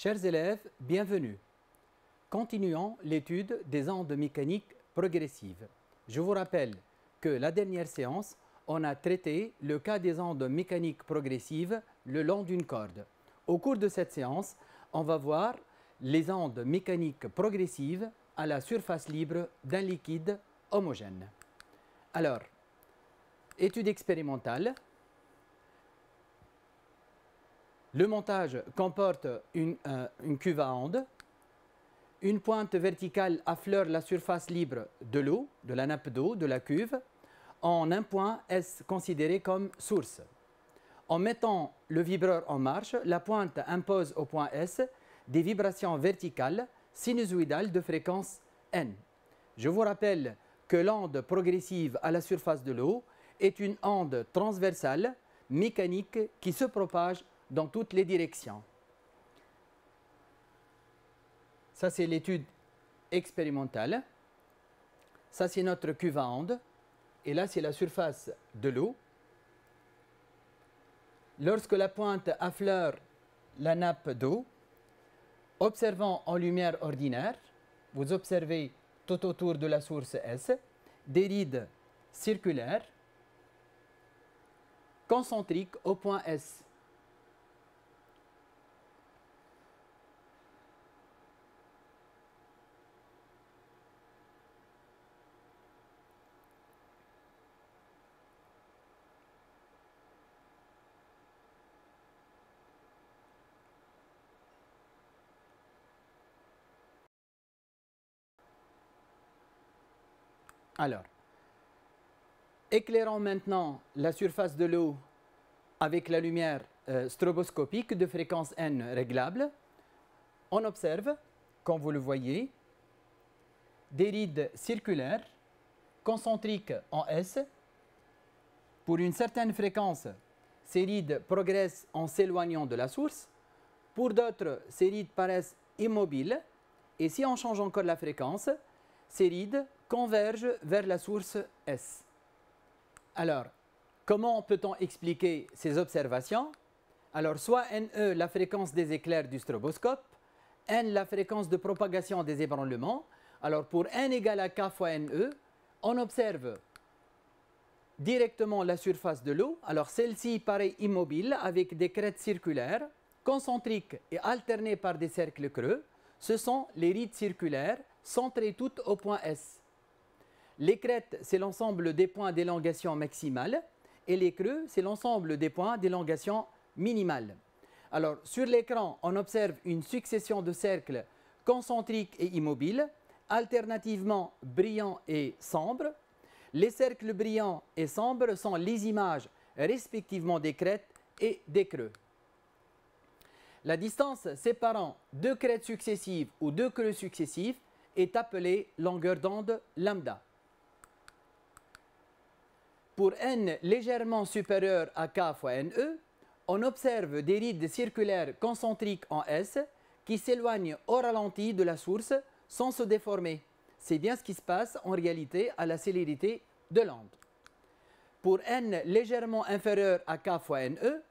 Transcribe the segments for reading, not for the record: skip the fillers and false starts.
Chers élèves, bienvenue. Continuons l'étude des ondes mécaniques progressives. Je vous rappelle que la dernière séance, on a traité le cas des ondes mécaniques progressives le long d'une corde. Au cours de cette séance, on va voir les ondes mécaniques progressives à la surface libre d'un liquide homogène. Alors, étude expérimentale. Le montage comporte une cuve à ondes. Une pointe verticale affleure la surface libre de l'eau, de la nappe d'eau, de la cuve, en un point S considéré comme source. En mettant le vibreur en marche, la pointe impose au point S des vibrations verticales sinusoïdales de fréquence N. Je vous rappelle que l'onde progressive à la surface de l'eau est une onde transversale mécanique qui se propage dans toutes les directions. Ça, c'est l'étude expérimentale. Ça, c'est notre cuve à ondes. Et là, c'est la surface de l'eau. Lorsque la pointe affleure la nappe d'eau, observant en lumière ordinaire, vous observez tout autour de la source S des rides circulaires concentriques au point S. Alors, éclairons maintenant la surface de l'eau avec la lumière stroboscopique de fréquence N réglable. On observe, comme vous le voyez, des rides circulaires concentriques en S. Pour une certaine fréquence, ces rides progressent en s'éloignant de la source. Pour d'autres, ces rides paraissent immobiles. Et si on change encore la fréquence, ces rides convergent vers la source S. Alors, comment peut-on expliquer ces observations? Alors, soit NE, la fréquence des éclairs du stroboscope, N, la fréquence de propagation des ébranlements. Alors, pour N égale à K fois NE, on observe directement la surface de l'eau. Alors, celle-ci paraît immobile avec des crêtes circulaires, concentriques et alternées par des cercles creux. Ce sont les rides circulaires centrées toutes au point S. Les crêtes, c'est l'ensemble des points d'élongation maximale et les creux, c'est l'ensemble des points d'élongation minimale. Alors, sur l'écran, on observe une succession de cercles concentriques et immobiles, alternativement brillants et sombres. Les cercles brillants et sombres sont les images respectivement des crêtes et des creux. La distance séparant deux crêtes successives ou deux creux successifs est appelée longueur d'onde lambda. Pour n légèrement supérieur à k fois ne, on observe des rides circulaires concentriques en S qui s'éloignent au ralenti de la source sans se déformer. C'est bien ce qui se passe en réalité à la célérité de l'onde. Pour n légèrement inférieur à k fois ne,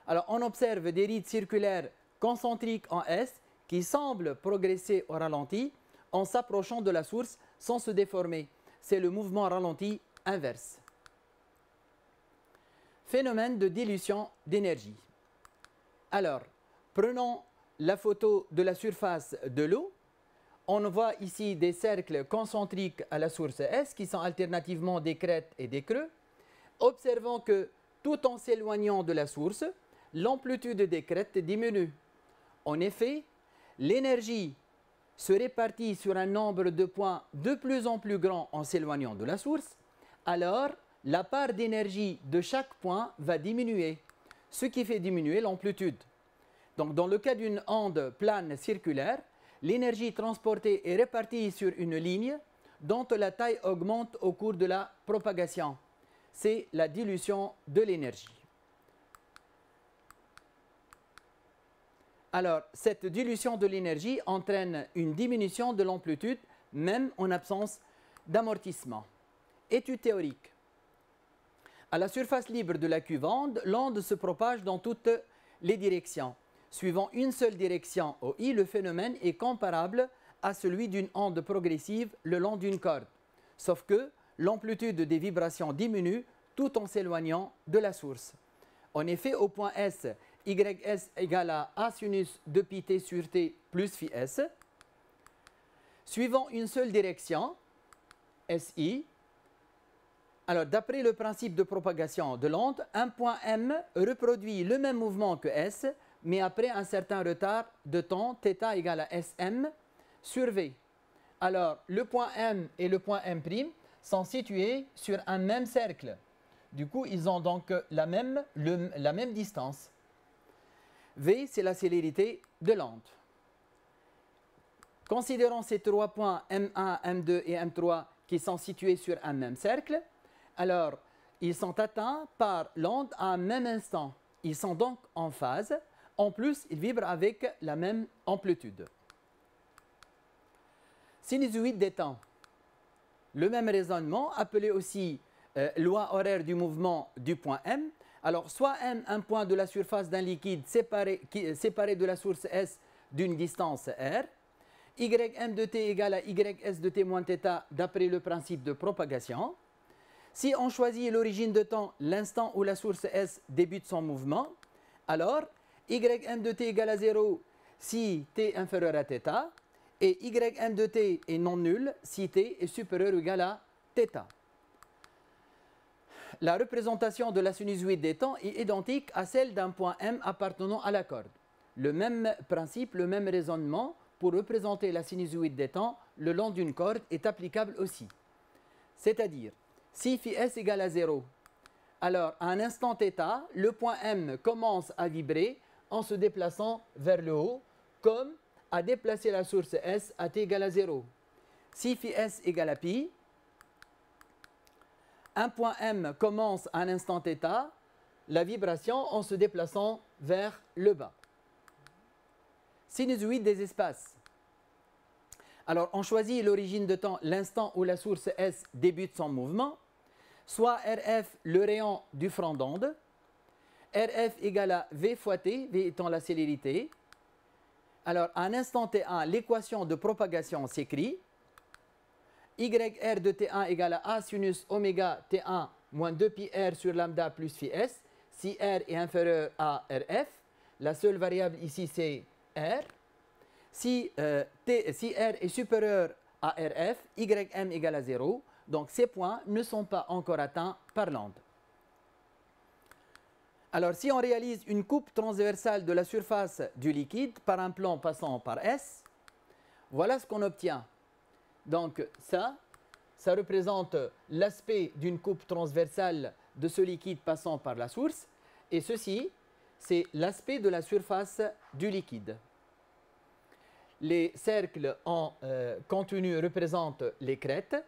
alors on observe des rides circulaires concentriques en S qui semblent progresser au ralenti en s'approchant de la source sans se déformer. C'est le mouvement ralenti inverse. Phénomène de dilution d'énergie. Alors, prenons la photo de la surface de l'eau. On voit ici des cercles concentriques à la source S qui sont alternativement des crêtes et des creux. Observons que tout en s'éloignant de la source, l'amplitude des crêtes diminue. En effet, l'énergie se répartit sur un nombre de points de plus en plus grand en s'éloignant de la source. Alors, la part d'énergie de chaque point va diminuer, ce qui fait diminuer l'amplitude. Donc, dans le cas d'une onde plane circulaire, l'énergie transportée est répartie sur une ligne dont la taille augmente au cours de la propagation. C'est la dilution de l'énergie. Alors, cette dilution de l'énergie entraîne une diminution de l'amplitude, même en absence d'amortissement. Étude théorique. À la surface libre de la cuve onde, l'onde se propage dans toutes les directions. suivant une seule direction OI, le phénomène est comparable à celui d'une onde progressive le long d'une corde, sauf que l'amplitude des vibrations diminue tout en s'éloignant de la source. En effet, au point S, YS égale à A sinus de pi t sur T plus phi S, suivant une seule direction, SI. Alors, d'après le principe de propagation de l'onde, un point M reproduit le même mouvement que S, mais après un certain retard de temps, θ égale à Sm sur V. Alors, le point M et le point M' sont situés sur un même cercle. Du coup, ils ont donc la même distance. V, c'est la célérité de l'onde. Considérons ces trois points M1, M2 et M3 qui sont situés sur un même cercle. Alors, ils sont atteints par l'onde à un même instant. Ils sont donc en phase. En plus, ils vibrent avec la même amplitude. Sinusoïde des temps. Le même raisonnement, appelé aussi loi horaire du mouvement du point M. Alors, soit M, un point de la surface d'un liquide séparé de la source S d'une distance R, Ym de t égale à Ys de t moins θ d'après le principe de propagation. Si on choisit l'origine de temps, l'instant où la source S débute son mouvement, alors Ym de t égale à 0 si t inférieur à θ, et Ym de t est non nul si t est supérieur ou égal à θ. La représentation de la sinusoïde des temps est identique à celle d'un point M appartenant à la corde. Le même principe, le même raisonnement pour représenter la sinusoïde des temps le long d'une corde est applicable aussi. C'est-à-dire, si phi s égale à 0, alors à un instant θ, le point M commence à vibrer en se déplaçant vers le haut, comme à déplacer la source S à t égale à 0. Si phi s égale à pi, un point M commence à un instant θ, la vibration en se déplaçant vers le bas. Sinusoïde des espaces. Alors, on choisit l'origine de temps, l'instant où la source S débute son mouvement, soit RF, le rayon du front d'onde, RF égale à V fois T, V étant la célérité. Alors, à un instant T1, l'équation de propagation s'écrit YR de T1 égale à A sinus oméga T1 moins 2 pi R sur lambda plus phi S, si R est inférieur à RF. La seule variable ici, c'est R. Si R est supérieur à RF, Ym égale à 0. Donc, ces points ne sont pas encore atteints par l'onde. Alors, si on réalise une coupe transversale de la surface du liquide par un plan passant par S, voilà ce qu'on obtient. Donc, ça représente l'aspect d'une coupe transversale de ce liquide passant par la source. Et ceci, c'est l'aspect de la surface du liquide. Les cercles en continu représentent les crêtes.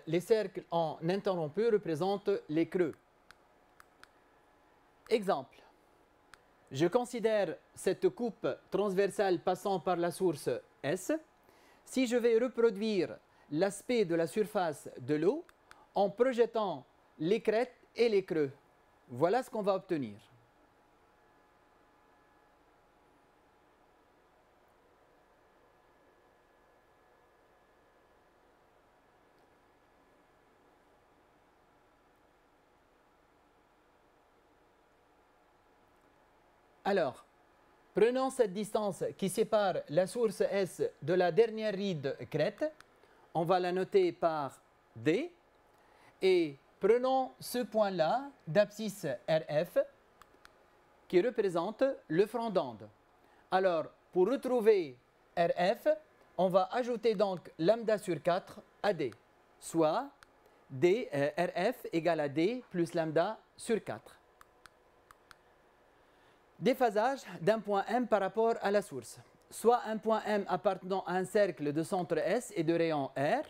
Les cercles en interrompu représentent les creux. Exemple. Je considère cette coupe transversale passant par la source S. Si je vais reproduire l'aspect de la surface de l'eau en projetant les crêtes et les creux, voilà ce qu'on va obtenir. Alors, prenons cette distance qui sépare la source S de la dernière ride crête. On va la noter par D. Et prenons ce point-là d'abscisse RF qui représente le front d'onde. Alors, pour retrouver RF, on va ajouter donc lambda sur 4 à D, soit RF égale à D plus lambda sur 4. Déphasage d'un point M par rapport à la source. Soit un point M appartenant à un cercle de centre S et de rayon R.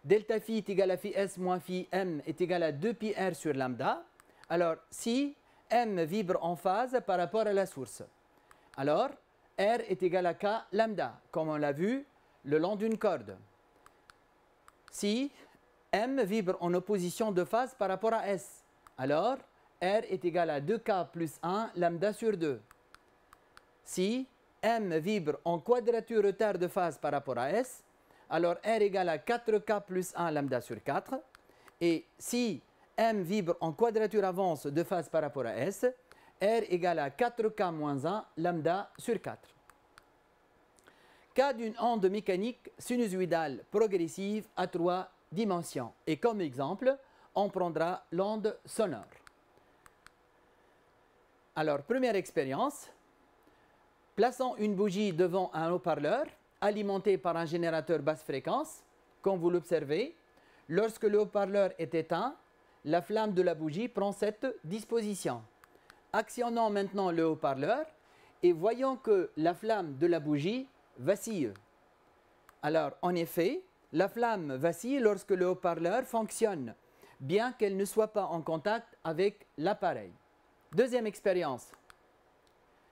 Delta phi est égal à phi S moins phi M est égal à 2 pi R sur lambda. Alors, si M vibre en phase par rapport à la source, alors R est égal à K lambda, comme on l'a vu le long d'une corde. Si M vibre en opposition de phase par rapport à S, alors R est égal à 2K plus 1 lambda sur 2. si M vibre en quadrature retard de phase par rapport à S, alors R égale à 4K plus 1 lambda sur 4. Et si M vibre en quadrature avance de phase par rapport à S, R égale à 4K moins 1 lambda sur 4. Cas d'une onde mécanique sinusoïdale progressive à 3 dimensions. Et comme exemple, on prendra l'onde sonore. Alors, première expérience. Plaçons une bougie devant un haut-parleur alimenté par un générateur basse fréquence. Comme vous l'observez, lorsque le haut-parleur est éteint, la flamme de la bougie prend cette disposition. Actionnons maintenant le haut-parleur et voyons que la flamme de la bougie vacille. Alors, en effet, la flamme vacille lorsque le haut-parleur fonctionne, bien qu'elle ne soit pas en contact avec l'appareil. Deuxième expérience.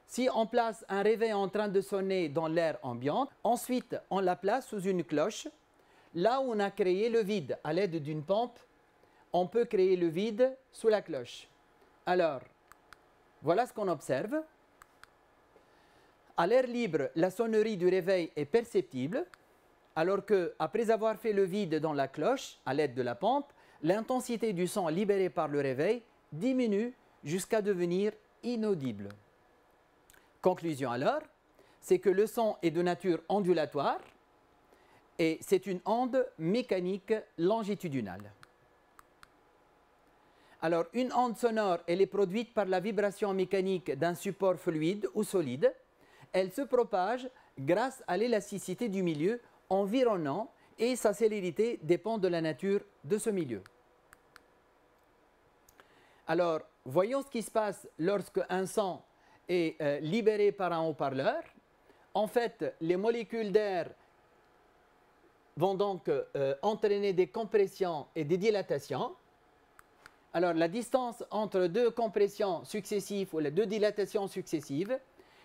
Si on place un réveil en train de sonner dans l'air ambiant, ensuite on la place sous une cloche, là où on a créé le vide à l'aide d'une pompe, on peut créer le vide sous la cloche. Alors, voilà ce qu'on observe. À l'air libre, la sonnerie du réveil est perceptible, alors que, après avoir fait le vide dans la cloche à l'aide de la pompe, l'intensité du son libéré par le réveil diminue jusqu'à devenir inaudible. Conclusion alors, c'est que le son est de nature ondulatoire et c'est une onde mécanique longitudinale. Alors, une onde sonore, elle est produite par la vibration mécanique d'un support fluide ou solide. Elle se propage grâce à l'élasticité du milieu environnant et sa célérité dépend de la nature de ce milieu. Alors, voyons ce qui se passe lorsque un son est libéré par un haut-parleur. En fait, les molécules d'air vont donc entraîner des compressions et des dilatations. Alors, la distance entre deux compressions successives ou les deux dilatations successives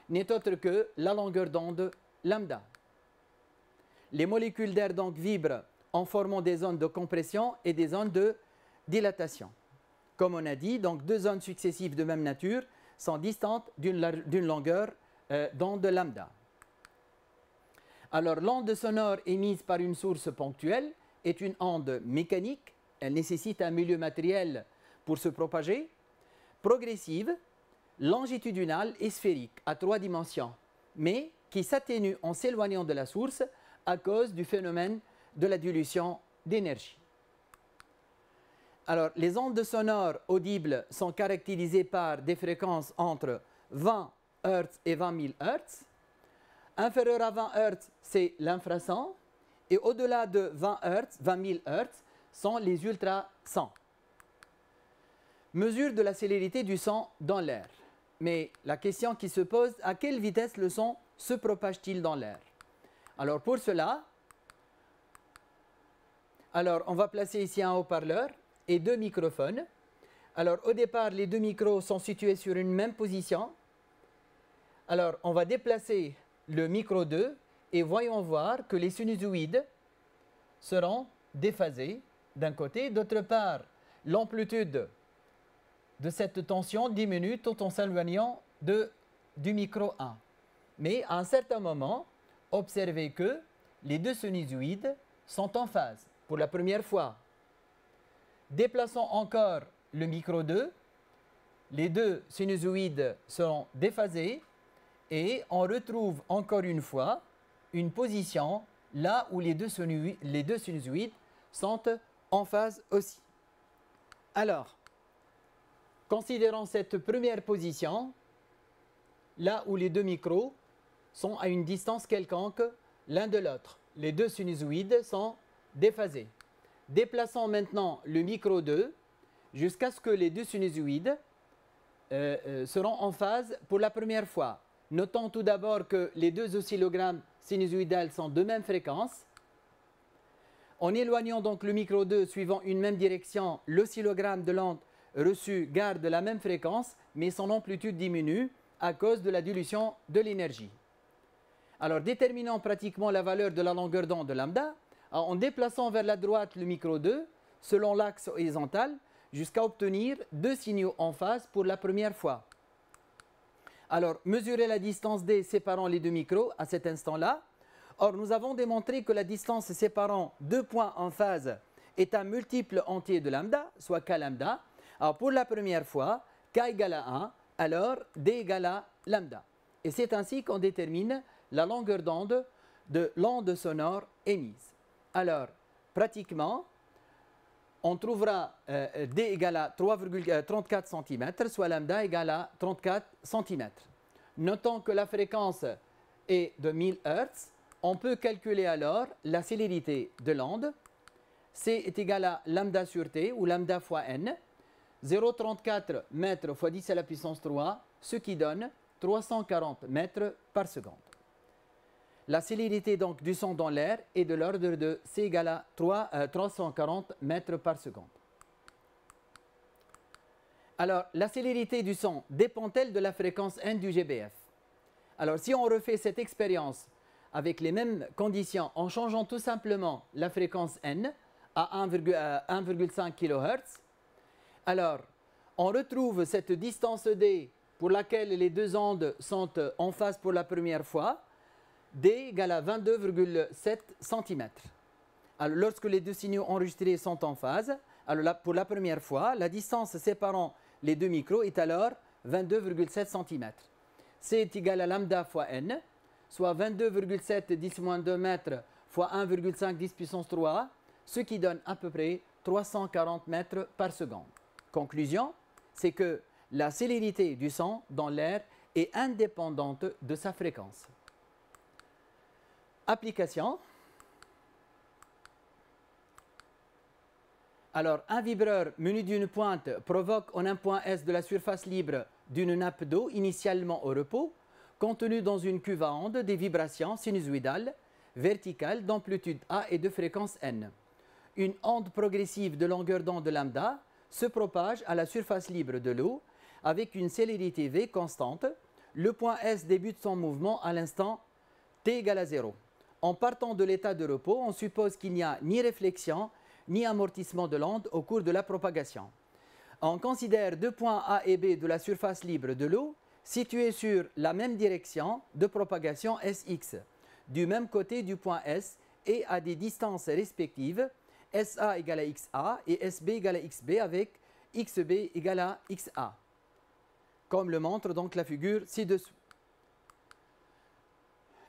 n'est autre que la longueur d'onde lambda. Les molécules d'air donc vibrent en formant des zones de compression et des zones de dilatation. Comme on a dit, donc deux zones successives de même nature sont distantes d'une longueur d'onde lambda. Alors, l'onde sonore émise par une source ponctuelle est une onde mécanique. Elle nécessite un milieu matériel pour se propager, progressive, longitudinale et sphérique à 3 dimensions, mais qui s'atténue en s'éloignant de la source à cause du phénomène de la dilution d'énergie. Alors, les ondes sonores audibles sont caractérisées par des fréquences entre 20 Hz et 20 000 Hz. Inférieur à 20 Hz, c'est l'infrason. Et au-delà de 20 Hz, 20 000 Hz, sont les ultrasons. Mesure de la célérité du son dans l'air. Mais la question qui se pose, à quelle vitesse le son se propage-t-il dans l'air? Alors, pour cela, on va placer ici un haut-parleur et 2 microphones. Alors, au départ, les 2 micros sont situés sur une même position. Alors, on va déplacer le micro 2 et voyons voir que les sinusoïdes seront déphasés d'un côté. D'autre part, l'amplitude de cette tension diminue tout en s'éloignant du micro 1. Mais à un certain moment, observez que les deux sinusoïdes sont en phase pour la première fois. Déplaçons encore le micro 2, les deux sinusoïdes seront déphasés et on retrouve encore une fois une position là où les deux sinusoïdes sont en phase aussi. Alors, considérons cette première position, là où les deux micros sont à une distance quelconque l'un de l'autre. Les deux sinusoïdes sont déphasés. Déplaçons maintenant le micro 2 jusqu'à ce que les deux sinusoïdes seront en phase pour la première fois. Notons tout d'abord que les deux oscillogrammes sinusoïdales sont de même fréquence. En éloignant donc le micro 2 suivant une même direction, l'oscillogramme de l'onde reçue garde la même fréquence, mais son amplitude diminue à cause de la dilution de l'énergie. Alors, déterminons pratiquement la valeur de la longueur d'onde lambda en déplaçant vers la droite le micro 2 selon l'axe horizontal jusqu'à obtenir deux signaux en phase pour la première fois. Alors, mesurer la distance D séparant les deux micros à cet instant-là. Or, nous avons démontré que la distance séparant deux points en phase est un multiple entier de lambda, soit k lambda. Alors, pour la première fois, k égale à 1, alors D égale à lambda. Et c'est ainsi qu'on détermine la longueur d'onde de l'onde sonore émise. Alors, pratiquement, on trouvera D égale à 3,34 cm, soit lambda égale à 34 cm. Notons que la fréquence est de 1000 Hz. On peut calculer alors la célérité de l'onde. C est égal à lambda sur T, ou lambda fois n, 0,34 mètres fois 10 à la puissance 3, ce qui donne 340 mètres par seconde. La célérité donc du son dans l'air est de l'ordre de C égale à 340 mètres par seconde. Alors, la célérité du son dépend-elle de la fréquence n du GBF? Alors, si on refait cette expérience avec les mêmes conditions en changeant tout simplement la fréquence n à 1,5 kHz, alors on retrouve cette distance D pour laquelle les deux ondes sont en phase pour la première fois, D égale à 22,7 cm. Alors, lorsque les deux signaux enregistrés sont en phase, alors là, pour la première fois, la distance séparant les deux micros est alors 22,7 cm. C est égal à lambda fois n, soit 22,7 10-2 mètres fois 1,5 10 puissance 3, ce qui donne à peu près 340 mètres par seconde. Conclusion, c'est que la célérité du son dans l'air est indépendante de sa fréquence. Application. Alors, un vibreur muni d'une pointe provoque en un point S de la surface libre d'une nappe d'eau initialement au repos, contenu dans une cuve à ondes des vibrations sinusoïdales verticales d'amplitude A et de fréquence N. Une onde progressive de longueur d'onde lambda se propage à la surface libre de l'eau avec une célérité V constante. Le point S débute son mouvement à l'instant t égale à 0. En partant de l'état de repos, on suppose qu'il n'y a ni réflexion ni amortissement de l'onde au cours de la propagation. On considère deux points A et B de la surface libre de l'eau situés sur la même direction de propagation SX, du même côté du point S et à des distances respectives SA égale à XA et SB égale à XB avec XB égale à XA, comme le montre donc la figure ci-dessous.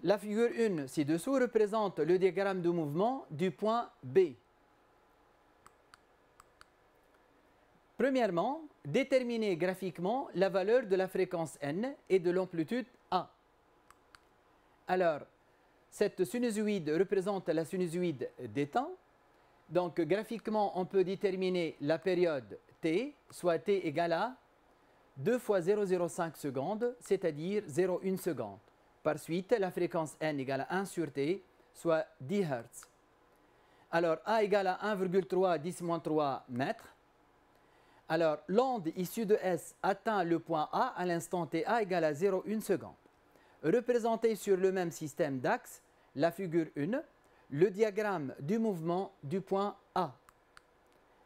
La figure 1 ci-dessous représente le diagramme de mouvement du point B. Premièrement, déterminer graphiquement la valeur de la fréquence n et de l'amplitude A. Alors, cette sinusoïde représente la sinusoïde des temps. Donc, graphiquement, on peut déterminer la période t, soit t égale à 2 fois 0,05 secondes, c'est-à-dire 0,1 seconde. Par suite, la fréquence n égale à 1 sur t, soit 10 Hz. Alors, A égale à 1,3 10-3 mètres. Alors, l'onde issue de S atteint le point A à l'instant t A égale à 0,1 seconde. Représenté sur le même système d'axe, la figure 1, le diagramme du mouvement du point A.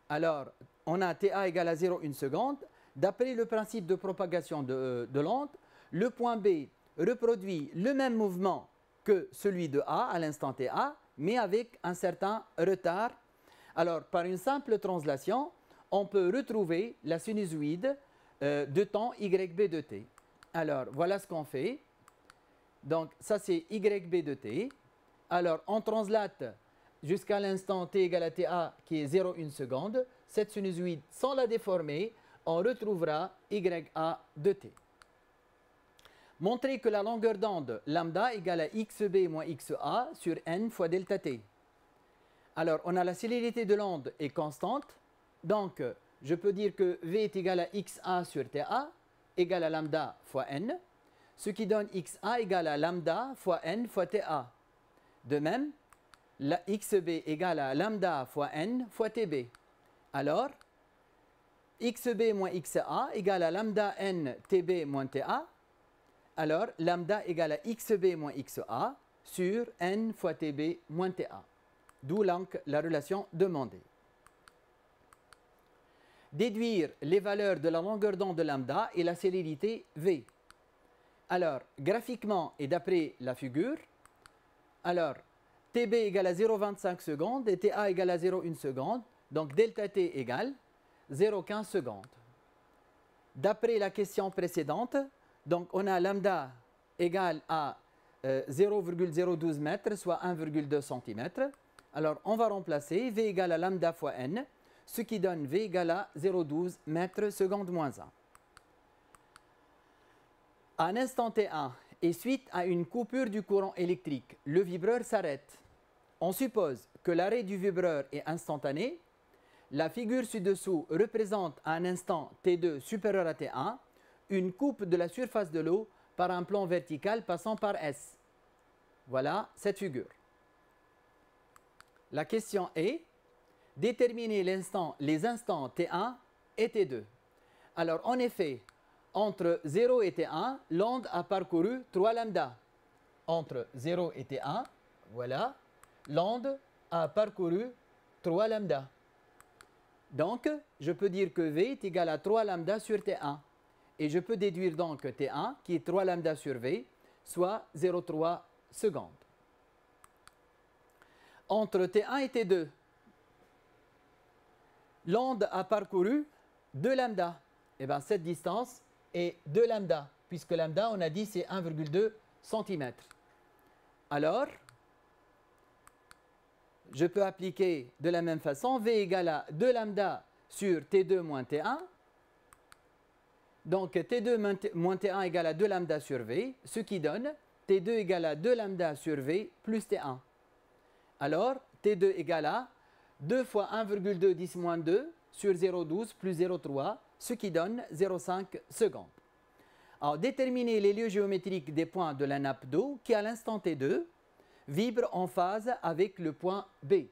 Alors, on a TA égale à 0,1 seconde. D'après le principe de propagation de l'onde, le point B reproduit le même mouvement que celui de A à l'instant TA, mais avec un certain retard. Alors, par une simple translation, on peut retrouver la sinusoïde de temps YB de t. Alors, voilà ce qu'on fait. Donc, ça c'est YB de t. Alors, on translate jusqu'à l'instant t égale à TA qui est 0,1 seconde. Cette sinusoïde, sans la déformer, on retrouvera YA de t. Montrer que la longueur d'onde lambda égale à XB moins XA sur n fois delta t. Alors, on a la célérité de l'onde est constante. Donc, je peux dire que V est égal à XA sur TA égale à lambda fois n, ce qui donne XA égale à lambda fois n fois TA. De même, la XB égale à lambda fois n fois TB. Alors, XB moins XA égale à lambda n TB moins TA. Alors, lambda égale à XB moins XA sur n fois TB moins TA. D'où donc la relation demandée. Déduire les valeurs de la longueur d'onde lambda et la célérité V. Alors, graphiquement et d'après la figure, alors, TB égale à 0,25 secondes et TA égale à 0,1 seconde. Donc, delta T égale 0,15 secondes. D'après la question précédente, donc on a lambda égale à 0,012 mètres, soit 1,2 cm. Alors, on va remplacer V égale à lambda fois N, ce qui donne V égale à 0,12 mètres seconde moins 1. À un instant T1 et suite à une coupure du courant électrique, le vibreur s'arrête. On suppose que l'arrêt du vibreur est instantané. La figure ci-dessous représente à un instant T2 supérieur à T1 une coupe de la surface de l'eau par un plan vertical passant par S. Voilà cette figure. La question est déterminer les instants T1 et T2. Alors en effet, entre 0 et T1, l'onde a parcouru 3 lambda. Entre 0 et T1, voilà, l'onde a parcouru 3 lambda. Donc, je peux dire que V est égal à 3 lambda sur T1. Et je peux déduire donc T1, qui est 3 lambda sur V, soit 0,3 secondes. Entre T1 et T2, l'onde a parcouru 2 lambda. Et bien, cette distance est 2 lambda, puisque lambda, on a dit, c'est 1,2 cm. Alors, je peux appliquer de la même façon V égale à 2 lambda sur T2 moins T1. Donc, T2 moins T1 égale à 2 lambda sur V, ce qui donne T2 égale à 2 lambda sur V plus T1. Alors, T2 égale à 2 fois 1,2 10 moins 2 sur 0,12 plus 0,3, ce qui donne 0,5 secondes. Alors, déterminer les lieux géométriques des points de la nappe d'eau qui, à l'instant T2, vibre en phase avec le point B.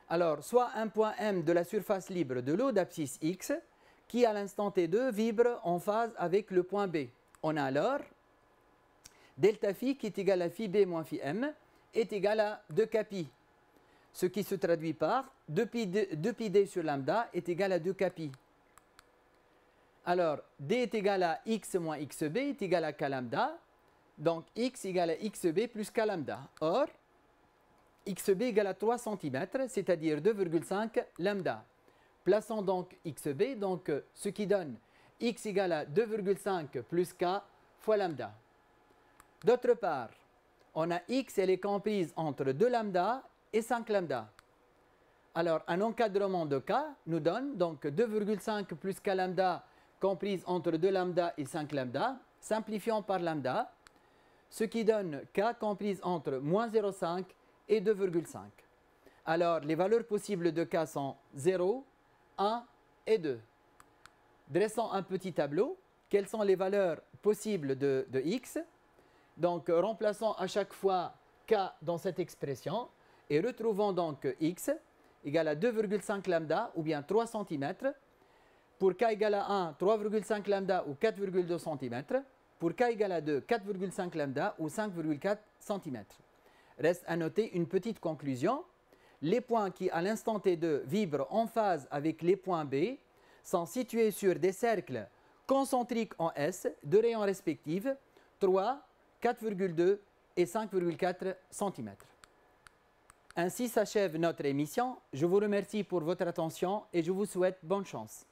Alors, soit un point M de la surface libre de l'eau d'abscisse X qui, à l'instant T2, vibre en phase avec le point B. On a alors delta phi qui est égal à phi B moins phi M est égal à 2 kpi, ce qui se traduit par 2 pi d sur lambda est égal à 2 kpi. Alors, d est égal à x moins xb est égal à k lambda. Donc, x égale à xb plus k lambda. Or, xb égale à 3 cm, c'est-à-dire 2,5 lambda. Plaçons donc xb, donc, ce qui donne x égale à 2,5 plus k fois lambda. D'autre part, on a x, elle est comprise entre 2 lambda et 5 lambda. Alors, un encadrement de k nous donne donc 2,5 plus k lambda comprise entre 2 lambda et 5 lambda, simplifiant par lambda, ce qui donne k comprise entre moins 0,5 et 2,5. Alors, les valeurs possibles de k sont 0, 1 et 2. Dressons un petit tableau. Quelles sont les valeurs possibles de x? Donc, remplaçons à chaque fois k dans cette expression et retrouvons donc x égale à 2,5 lambda ou bien 3 cm. Pour k égale à 1, 3,5 lambda ou 4,2 cm. Pour k égale à 2, 4,5 lambda ou 5,4 cm. Reste à noter une petite conclusion. Les points qui, à l'instant T2, vibrent en phase avec les points B sont situés sur des cercles concentriques en S de rayons respectifs 3, 4,2 et 5,4 cm. Ainsi s'achève notre émission. Je vous remercie pour votre attention et je vous souhaite bonne chance.